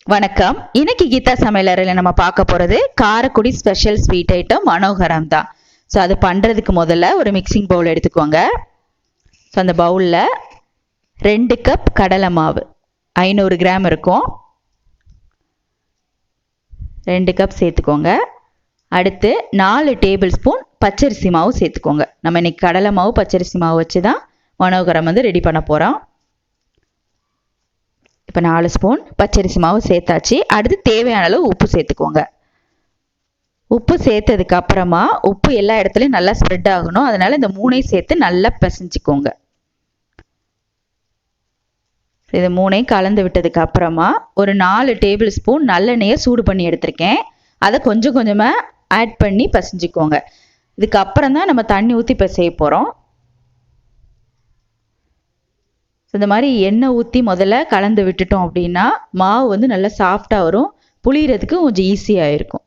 வணக்கம். இன்னைக்கு கீதா சமையலறையில் நம்ம பார்க்க போகிறது காரக்குடி ஸ்பெஷல் ஸ்வீட் ஐட்டம் மனோகரம் தான். ஸோ அது பண்ணுறதுக்கு முதல்ல ஒரு மிக்சிங் பவுல் எடுத்துக்கோங்க. ஸோ அந்த பவுலில் 2 கப் கடலை மாவு 500 கிராம் இருக்கும், 2 கப் சேர்த்துக்கோங்க. அடுத்து 4 டேபிள் ஸ்பூன் பச்சரிசி மாவு சேர்த்துக்கோங்க. நம்ம இன்னைக்கு கடலை மாவு பச்சரிசி மாவு வச்சு தான் மனோகரம் ரெடி பண்ண போகிறோம். இப்போ 4 ஸ்பூன் பச்சரிசி மாவு சேர்த்தாச்சு. அடுத்து தேவையான அளவு உப்பு சேர்த்துக்கோங்க. உப்பு சேர்த்ததுக்கு அப்புறமா உப்பு எல்லா இடத்துலையும் நல்லா ஸ்ப்ரெட் ஆகணும். அதனால இந்த 3ஐயும் சேர்த்து நல்லா பிசைஞ்சுக்கோங்க. இது 3ஐயும் கலந்து விட்டதுக்கு அப்புறமா ஒரு 4 டேபிள் ஸ்பூன் நல்லெண்ணெயை சூடு பண்ணி எடுத்திருக்கேன். அதை கொஞ்சம் கொஞ்சமாக ஆட் பண்ணி பிசைஞ்சுக்கோங்க. இதுக்கப்புறம் தான் நம்ம தண்ணி ஊற்றி பிசைய போகிறோம். இந்த மாதிரி எண்ணெய் ஊற்றி முதல்ல கலந்து விட்டுட்டோம் அப்படின்னா மாவு நல்லா சாஃப்டாக வரும், புளியறதுக்கு கொஞ்சம் ஈஸியாக இருக்கும்.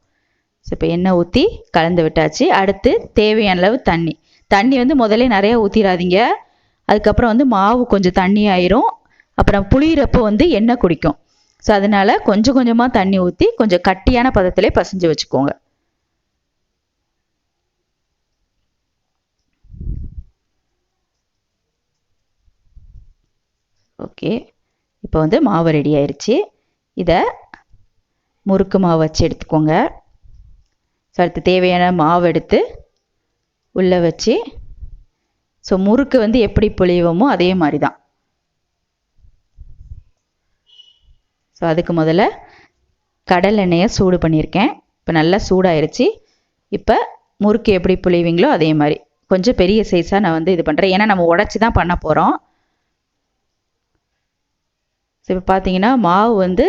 ஸோ இப்போ எண்ணெய் ஊற்றி கலந்து விட்டாச்சு. அடுத்து தேவையான அளவு தண்ணி முதல்ல நிறையா ஊற்றிடாதீங்க. அதுக்கப்புறம் மாவு கொஞ்சம் தண்ணி ஆயிரும், அப்புறம் புளியறப்போ எண்ணெய் குடிக்கும். ஸோ அதனால கொஞ்சம் கொஞ்சமாக தண்ணி ஊற்றி கொஞ்சம் கட்டியான பதத்திலே பசைஞ்சு வச்சுக்கோங்க. ஓகே, இப்போ மாவு ரெடி ஆயிடுச்சு. இதை முறுக்கு மாவு வச்சு எடுத்துக்கோங்க. ஸோ அடுத்து தேவையான மாவு எடுத்து உள்ளே வச்சு, ஸோ முறுக்கு எப்படி புளியுவோமோ அதே மாதிரி தான். ஸோ அதுக்கு முதல்ல கடல் எண்ணெயை சூடு பண்ணியிருக்கேன். இப்போ நல்லா சூடாயிருச்சு. இப்போ முறுக்கு எப்படி புளிவீங்களோ அதே மாதிரி கொஞ்சம் பெரிய சைஸாக நான் இது பண்ணுறேன். ஏன்னா நம்ம உடச்சி தான் பண்ண போகிறோம். ஸோ இப்போ பார்த்தீங்கன்னா மாவு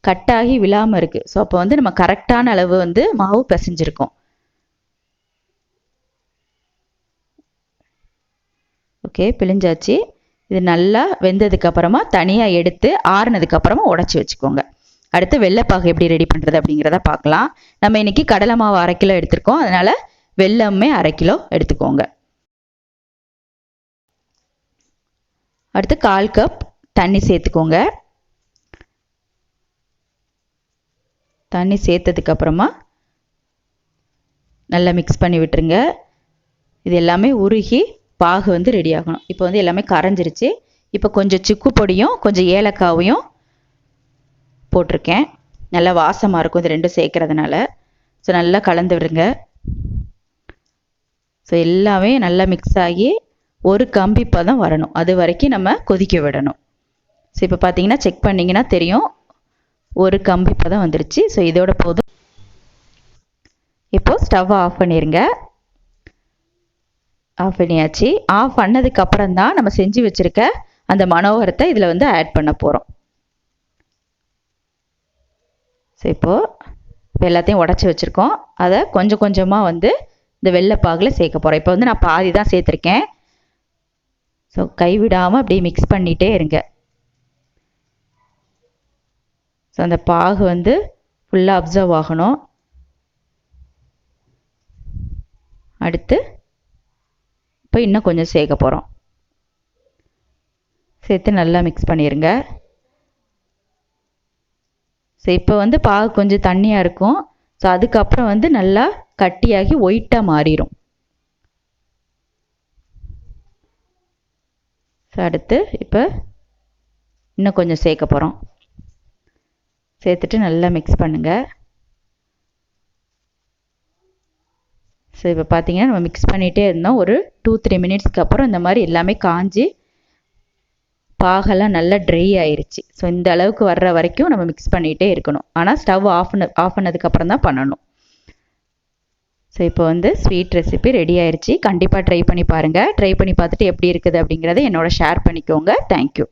கட்டாகி விழாமல் இருக்குது. ஸோ அப்போ நம்ம கரெக்டான அளவு மாவு பிசைஞ்சிருக்கோம். ஓகே, பிழிஞ்சாச்சு. இது நல்லா வெந்ததுக்கப்புறமா தனியாக எடுத்து ஆறுனதுக்கப்புறமா உடச்சி வச்சுக்கோங்க. அடுத்து வெள்ளைப்பாகு எப்படி ரெடி பண்ணுறது அப்படிங்கிறத பார்க்கலாம். நம்ம இன்றைக்கி கடலை மாவு 1/2 கிலோ எடுத்திருக்கோம், அதனால் வெல்லமே 1/2 கிலோ எடுத்துக்கோங்க. அடுத்து 1/4 கப் தண்ணி சேர்த்துக்கோங்க. தண்ணி சேர்த்ததுக்கு அப்புறமா நல்லா மிக்ஸ் பண்ணி விட்டுருங்க. இது எல்லாமே உருகி பாகு ரெடி ஆகணும். இப்போ எல்லாமே கரைஞ்சிருச்சு. இப்போ கொஞ்சம் சுக்கு பொடியும் கொஞ்சம் ஏலக்காவையும் போட்டிருக்கேன். நல்லா வாசமாக இருக்கும் இது ரெண்டும் சேர்க்கறதுனால. ஸோ நல்லா கலந்து விடுங்க. ஸோ எல்லாமே நல்லா மிக்ஸ் ஆகி ஒரு கம்பி பதம் வரணும், அது வரைக்கும் நம்ம கொதிக்க விடணும். ஸோ இப்போ பார்த்தீங்கன்னா செக் பண்ணிங்கன்னா தெரியும், ஒரு கம்பி பதம் வந்துருச்சு. ஸோ இதோட போதும். இப்போது ஸ்டவ் ஆஃப் பண்ணிடுங்க. ஆஃப் பண்ணியாச்சு. ஆஃப் பண்ணதுக்கப்புறம் தான் நம்ம செஞ்சு வச்சுருக்க அந்த மனோகரத்தை இதில் ஆட் பண்ண போகிறோம். ஸோ இப்போது எல்லாத்தையும் உடச்சி வச்சுருக்கோம். அதை கொஞ்சம் கொஞ்சமாக இந்த வெள்ளைப்பாகில் சேர்க்க போகிறோம். இப்போ நான் பாதி தான் சேர்த்துருக்கேன். ஸோ கைவிடாமல் அப்படியே மிக்ஸ் பண்ணிகிட்டே இருங்க. ஸோ அந்த பாகு ஃபுல்லாக அப்சர்வ் ஆகணும். அடுத்து இப்போ இன்னும் கொஞ்சம் சேர்க்க போகிறோம். சேர்த்து நல்லா மிக்ஸ் பண்ணிடுங்க. ஸோ இப்போ பாகு கொஞ்சம் தண்ணியாக இருக்கும். ஸோ அதுக்கப்புறம் நல்லா கட்டியாகி ஒயிட்டாக மாறிடும். ஸோ அடுத்து இப்போ இன்னும் கொஞ்சம் சேர்க்க போகிறோம். சேர்த்துட்டு நல்லா மிக்ஸ் பண்ணுங்கள். ஸோ இப்போ பார்த்தீங்கன்னா நம்ம மிக்ஸ் பண்ணிகிட்டே இருந்தோம். ஒரு 2-3 மினிட்ஸ்க்கு அப்புறம் இந்த மாதிரி எல்லாமே காஞ்சி பாகெல்லாம் நல்லா ட்ரை ஆயிடுச்சு. ஸோ இந்த அளவுக்கு வர்ற வரைக்கும் நம்ம மிக்ஸ் பண்ணிகிட்டே இருக்கணும். ஆனால் ஸ்டவ் ஆஃப் பண்ணதுக்கப்புறம் தான் பண்ணணும். ஸோ இப்போ ஸ்வீட் ரெசிபி ரெடி ஆயிடுச்சு. கண்டிப்பாக ட்ரை பண்ணி பாருங்கள். ட்ரை பண்ணி பார்த்துட்டு எப்படி இருக்குது அப்படிங்கிறத என்னோட ஷேர் பண்ணிக்கோங்க. தேங்க்யூ.